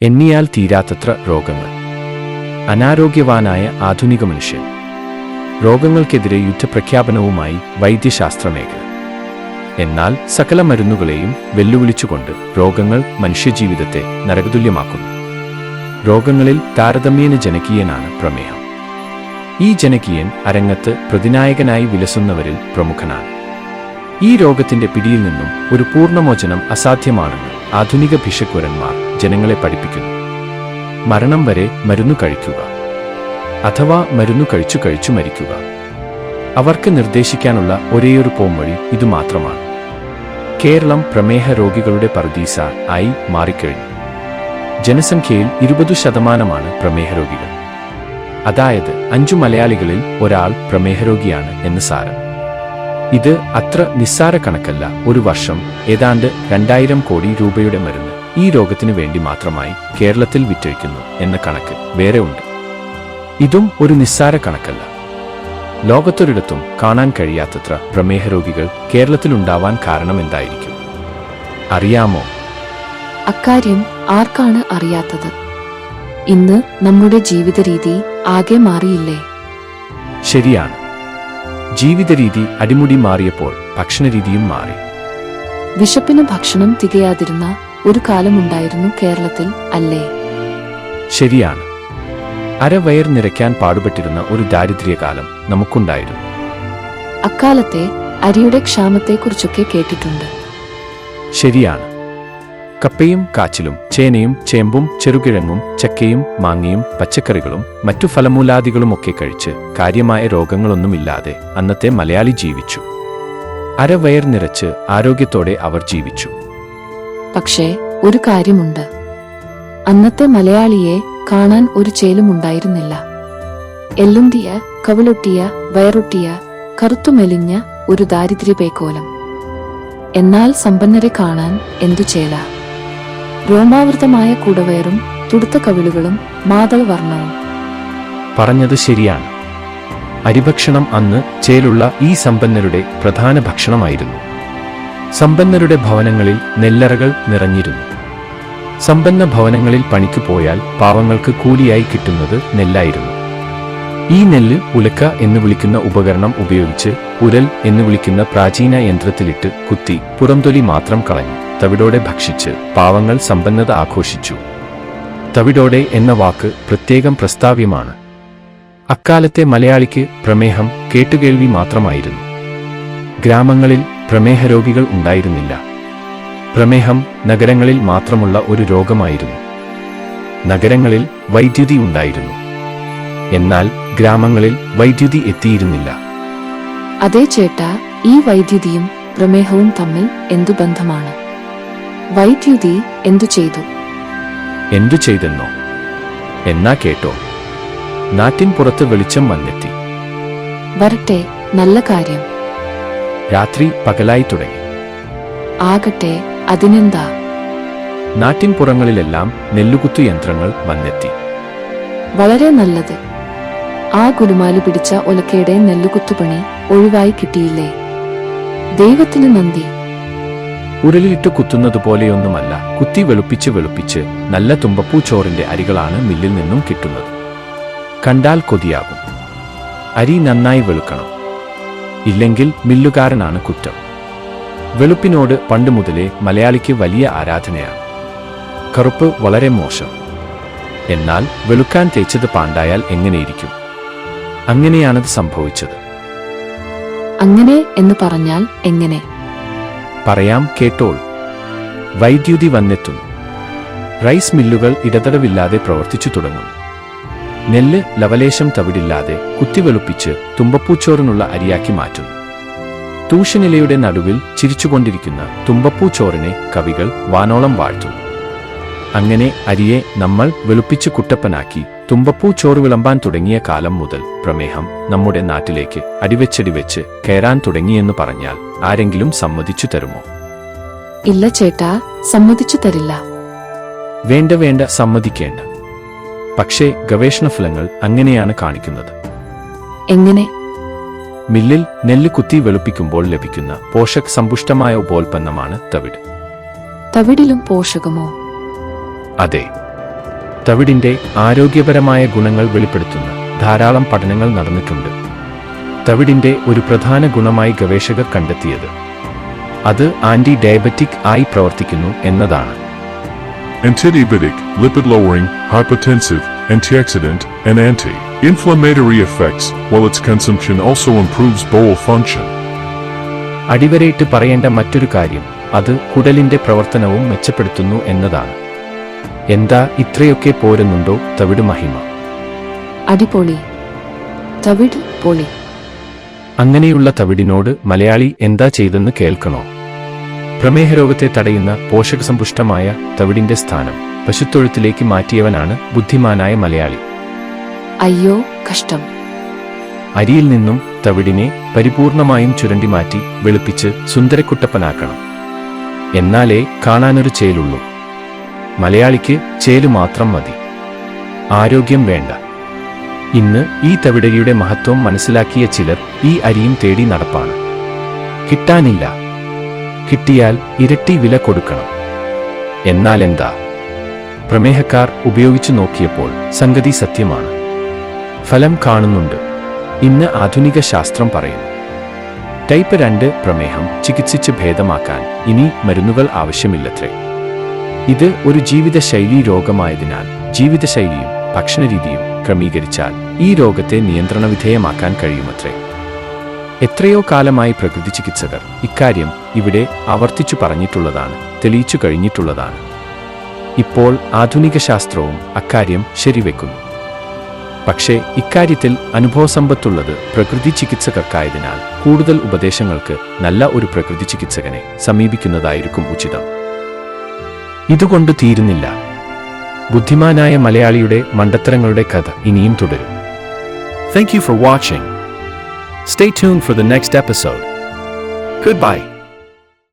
എണ്ണിയാൽ തീരാത്തത്ര രോഗങ്ങൾ. അനാരോഗ്യവാനായ ആധുനിക മനുഷ്യൻ. രോഗങ്ങൾക്കെതിരെ യുദ്ധപ്രഖ്യാപനവുമായി വൈദ്യശാസ്ത്ര മേഖല. എന്നാൽ സകല മരുന്നുകളെയും വെല്ലുവിളിച്ചുകൊണ്ട് രോഗങ്ങൾ മനുഷ്യജീവിതത്തെ നരകതുല്യമാക്കുന്നു. രോഗങ്ങളിൽ താരതമ്യേന ജനകീയനാണ് പ്രമേഹം. ഈ ജനകീയൻ അരങ്ങത്ത് പ്രതിനായകനായി വിലസുന്നവരിൽ പ്രമുഖനാണ്. ഈ രോഗത്തിന്റെ പിടിയിൽ നിന്നും ഒരു പൂർണ്ണമോചനം അസാധ്യമാണെന്ന് ആധുനിക ഭിഷഗ്വരന്മാർ ജനങ്ങളെ പഠിപ്പിക്കുന്നു. മരണം വരെ മരുന്നു കഴിക്കുക, അഥവാ മരുന്നു കഴിച്ചു മരിക്കുക. അവർക്ക് നിർദ്ദേശിക്കാനുള്ള ഒരേയൊരു പോംവഴി ഇതുമാത്രമാണ്. കേരളം പ്രമേഹ രോഗികളുടെ പറുദീസ ആയി മാറിക്കഴിഞ്ഞു. ജനസംഖ്യയിൽ 20% പ്രമേഹ രോഗികൾ. അതായത് 5 മലയാളികളിൽ ഒരാൾ പ്രമേഹരോഗിയാണ് എന്ന് സാരം. ഇത് അത്ര നിസ്സാര കണക്കല്ല. ഒരു വർഷം ഏതാണ്ട് 2000 കോടി രൂപയുടെ മരുന്ന് ഈ രോഗത്തിനു വേണ്ടി മാത്രമായി കേരളത്തിൽ വിറ്റഴിക്കുന്നു എന്ന കണക്ക് വേറെ ഉണ്ട്. ഇതും ഒരു നിസ്സാര കണക്കല്ല. ലോകത്തൊരിടത്തും കാണാൻ കഴിയാത്തത്ര പ്രമേഹ രോഗികൾ കേരളത്തിലുണ്ടാവാൻ കാരണം എന്തായിരിക്കും? അറിയാമോ? അക്കാര്യം ആർക്കാണ് അറിയാത്തത്? ഇന്ന് നമ്മുടെ ജീവിത രീതി ആകെ മാറിയില്ലേ? ശരിയാണ്. ജീവിത രീതി അടിമുടി മാറിയപ്പോൾ ഭക്ഷണരീതിയും മാറി. വിശപ്പിന് ഭക്ഷണം തികയാതിരുന്ന ഒരു കാലമുണ്ടായിരുന്നു കേരളത്തിൽ, അല്ലേ? ശരിയാണ്. അരവയർ നിറയ്ക്കാൻ പാടുപെട്ടിരുന്ന ഒരു ദാരിദ്ര്യകാലം നമുക്കുണ്ടായിരുന്നു. അക്കാലത്തെ അരിയുടെ ക്ഷാമത്തെക്കുറിച്ചൊക്കെ കേട്ടിട്ടുണ്ട്. ശരിയാണ്. കപ്പയും കാച്ചിലും ചേനയും ചേമ്പും ചെറുകിഴങ്ങും ചക്കയും മാങ്ങയും പച്ചക്കറികളും മറ്റു ഫലമൂലാദികളുമൊക്കെ കഴിച്ച് കാര്യമായ രോഗങ്ങളൊന്നുമില്ലാതെ അന്നത്തെ മലയാളി ജീവിച്ചു. അരവയർ നിറച്ച് ആരോഗ്യത്തോടെ അവർ ജീവിച്ചു. പക്ഷേ ഒരു കാര്യമുണ്ട്. അന്നത്തെ മലയാളിയെ കാണാൻ ഒരു ചേലും ഉണ്ടായിരുന്നില്ല. എല്ലുന്തിയ, കവിളൊട്ടിയ, വയറൊട്ടിയ, കറുത്തുമെലിഞ്ഞ ഒരു ദാരിദ്ര്യപേക്കോലം. എന്നാൽ സമ്പന്നരെ കാണാൻ എന്തു ചേല! രോമാവൃതമായ കുടവയറും തുടുത്ത കവിളുകളും മാതളവർണ്ണവും. പറഞ്ഞത് ശരിയാണ്. അരിഭക്ഷണം അന്ന് ചേലുള്ള ഈ സമ്പന്നരുടെ പ്രധാന ഭക്ഷണമായിരുന്നു. സമ്പന്നരുടെ ഭവനങ്ങളിൽ നെല്ലറകൾ നിറഞ്ഞിരുന്നു. സമ്പന്ന ഭവനങ്ങളിൽ പണിക്ക് പോയാൽ പാവങ്ങൾക്ക് കൂലിയായി കിട്ടുന്നത് നെല്ലായിരുന്നു. ഈ നെല്ല് ഉലക്ക എന്ന് വിളിക്കുന്ന ഉപകരണം ഉപയോഗിച്ച് ഉരൽ എന്ന് വിളിക്കുന്ന പ്രാചീന യന്ത്രത്തിലിട്ട് കുത്തി പുറംതൊലി മാത്രം കളഞ്ഞു തവിടോടെ ഭക്ഷിച്ച് പാവങ്ങൾ സമ്പന്നത ആഘോഷിച്ചു. തവിടോടെ എന്ന വാക്ക് പ്രത്യേകം പ്രസ്താവ്യമാണ്. അക്കാലത്തെ മലയാളിക്ക് പ്രമേഹം കേട്ടുകേൾവി മാത്രമായിരുന്നു. ഗ്രാമങ്ങളിൽ പ്രമേഹ രോഗികൾ ഉണ്ടായിരുന്നില്ല. പ്രമേഹം നഗരങ്ങളിൽ മാത്രമുള്ള ഒരു രോഗമായിരുന്നു. നഗരങ്ങളിൽ വൈദ്യുതി ഉണ്ടായിരുന്നു. എന്നാൽ ഗ്രാമങ്ങളിൽ വൈദ്യുതി എത്തിയിരുന്നില്ല. അതേ ചേട്ടാ, ഈ വൈദ്യുതിയും പ്രമേഹവും തമ്മിൽ എന്തു ബന്ധമാണ്? വൈദ്യുതി എന്തു ചെയ്തു? എന്തു ചെയ്തെന്നോ? എന്നാ കേട്ടോ. നാട്ടിൻ പുറത്ത് വെളിച്ചം വന്നെത്തി. വരട്ടെ, നല്ല കാര്യം. രാത്രി പകലായി തുടങ്ങി. ആകട്ടെ, അതിനെന്താ? നാട്ടിൻ പുറങ്ങളിലെല്ലാം നെല്ലുകുത്തു യന്ത്രങ്ങൾ വന്നെത്തി. വളരെ നല്ലത്. ആ ഗുലുമാലു പിടിച്ച ഒലക്കയുടെ നെല്ലുകുത്തുപണി ഒഴിവായി കിട്ടിയില്ലേ? ദൈവത്തിന് നന്ദി. ഉരലിലിട്ട് കുത്തുന്നതുപോലെയൊന്നുമല്ല. കുത്തി വെളുപ്പിച്ച് നല്ല തുമ്പപ്പൂ ചോറിന്റെ അരികളാണ് മില്ലിൽ നിന്നും കിട്ടുന്നത്. കണ്ടാൽ കൊതിയാകും. അരി നന്നായി വെളുക്കണം. ഇല്ലെങ്കിൽ മില്ലുകാരനാണ് കുറ്റം. വെളുപ്പിനോട് പണ്ട് മുതലേ മലയാളിക്ക് വലിയ ആരാധനയാണ്. കറുപ്പ് വളരെ മോശം. എന്നാൽ വെളുക്കാൻ തേച്ചത് പാണ്ടായാൽ എങ്ങനെയിരിക്കും? അങ്ങനെയാണത് സംഭവിച്ചത്. അങ്ങനെ എന്ന് പറഞ്ഞാൽ എങ്ങനെ? പറയാം, കേട്ടോൾ. വൈദ്യുതി വന്നെത്തുന്നു. റൈസ് മില്ലുകൾ ഇടതടവില്ലാതെ പ്രവർത്തിച്ചു തുടങ്ങുന്നു. നെല്ല് ലവലേശം തവിടില്ലാതെ കുത്തിവെളുപ്പിച്ച് തുമ്പപ്പൂച്ചോറിനുള്ള അരിയാക്കി മാറ്റുന്നു. തൂഷനിലയുടെ നടുവിൽ ചിരിച്ചുകൊണ്ടിരിക്കുന്ന തുമ്പപ്പൂച്ചോറിനെ കവികൾ വാനോളം വാഴ്ത്തുന്നു. അങ്ങനെ അരിയെ നമ്മൾ വെളുപ്പിച്ച് കുട്ടപ്പനാക്കി തുമ്പപ്പൂ ചോറ് വിളമ്പാൻ തുടങ്ങിയ കാലം മുതൽ പ്രമേഹം നമ്മുടെ നാട്ടിലേക്ക് അടിവെച്ചടിവെച്ച് കയറാൻ തുടങ്ങിയെന്ന് പറഞ്ഞാൽ ആരെങ്കിലും സമ്മതിച്ചു തരുമോ? ഇല്ല ചേട്ടാ, സമ്മതിച്ചു തരില്ല. വേണ്ട, സമ്മതിക്കേണ്ട. പക്ഷേ ഗവേഷണഫലങ്ങൾ അങ്ങനെയാണ് കാണിക്കുന്നത്. എങ്ങനെ? മില്ലിൽ നെല്ല് കുത്തി വെളുപ്പിക്കുമ്പോൾ ലഭിക്കുന്ന പോഷക സമ്പുഷ്ടമായ ഉപോൽപ്പന്നമാണ് തവിട്. തവിടിലും പോഷകമോ? അതെ. തവിടിന്റെ ആരോഗ്യപരമായ ഗുണങ്ങൾ വെളിപ്പെടുത്തുന്ന ധാരാളം പഠനങ്ങൾ നടന്നിട്ടുണ്ട്. തവിടിന്റെ ഒരു പ്രധാന ഗുണമായി ഗവേഷകർ കണ്ടെത്തിയത് അത് ആന്റി ഡയബറ്റിക് ആയി പ്രവർത്തിക്കുന്നു എന്നതാണ്. Antidiabetic, lipid-lowering, hypotensive, antioxidant, and anti-inflammatory effects, while its consumption also improves bowel function. അടിവരയിട്ട് പറയേണ്ട മറ്റൊരു കാര്യം അത് കുടലിന്റെ പ്രവർത്തനവും മെച്ചപ്പെടുത്തുന്നു എന്നതാണ്. എന്താ ഇത്രയൊക്കെ പോരുന്നുണ്ടോ തവിട് മഹിമ? അടിപൊളി. തവിട് പൊളി. അങ്ങനെയുള്ള തവിടിനോട് മലയാളി എന്താ ചെയ്തെന്ന് കേൾക്കണോ? പ്രമേഹരോഗത്തെ തടയുന്ന പോഷകസമ്പുഷ്ടമായ തവിടിന്റെ സ്ഥാനം പശുത്തൊഴുത്തിലേക്ക് മാറ്റിയവനാണ് ബുദ്ധിമാനായ മലയാളി. അയ്യോ കഷ്ടം. അരിയിൽ നിന്നും തവിടിനെ പരിപൂർണമായും ചുരണ്ടി മാറ്റി വെളുപ്പിച്ച് സുന്ദരക്കുട്ടപ്പനാക്കണം. എന്നാലേ കാണാനൊരു ചേലുള്ളൂ. മലയാളിക്ക് ചേലു മാത്രം മതി, ആരോഗ്യം വേണ്ട. ഇന്ന് ഈ തവിടരിയുടെ മഹത്വം മനസ്സിലാക്കിയ ചിലർ ഈ അരിയും തേടി നടപ്പാണ്. കിട്ടാനില്ല, കിട്ടിയാൽ ഇരട്ടി വില കൊടുക്കണം. എന്നാലെന്താ? പ്രമേഹക്കാർ ഉപയോഗിച്ചു നോക്കിയപ്പോൾ സംഗതി സത്യമാണ്. ഫലം കാണുന്നുണ്ട്. ഇന്ന് ആധുനിക ശാസ്ത്രം പറയുന്നു ടൈപ്പ് 2 പ്രമേഹം ചികിത്സിച്ച് ഭേദമാക്കാൻ ഇനി മരുന്നുകൾ ആവശ്യമില്ലത്രേ. ഇത് ഒരു ജീവിതശൈലീ രോഗമായതിനാൽ ജീവിതശൈലിയും ഭക്ഷണരീതിയും ക്രമീകരിച്ചാൽ ഈ രോഗത്തെ നിയന്ത്രണവിധേയമാക്കാൻ കഴിയുമത്രേ. എത്രയോ കാലമായി പ്രകൃതി ചികിത്സകർ ഇക്കാര്യം ഇവിടെ ആവർത്തിച്ചു പറഞ്ഞിട്ടുള്ളതാണ്, തെളിയിച്ചു കഴിഞ്ഞിട്ടുള്ളതാണ്. ഇപ്പോൾ ആധുനിക ശാസ്ത്രവും അക്കാര്യം ശരിവെക്കുന്നു. പക്ഷേ ഇക്കാര്യത്തിൽ അനുഭവസമ്പത്തുള്ളത് പ്രകൃതി ചികിത്സകർക്കായതിനാൽ കൂടുതൽ ഉപദേശങ്ങൾക്ക് നല്ല ഒരു പ്രകൃതി ചികിത്സകനെ സമീപിക്കുന്നതായിരിക്കും ഉചിതം. ഇതുകൊണ്ട് തീരുന്നില്ല. ബുദ്ധിമാനായ മലയാളിയുടെ മണ്ടത്തരങ്ങളുടെ കഥ ഇനിയും തുടരും. Thank you for watching. Stay tuned for the next episode. Goodbye.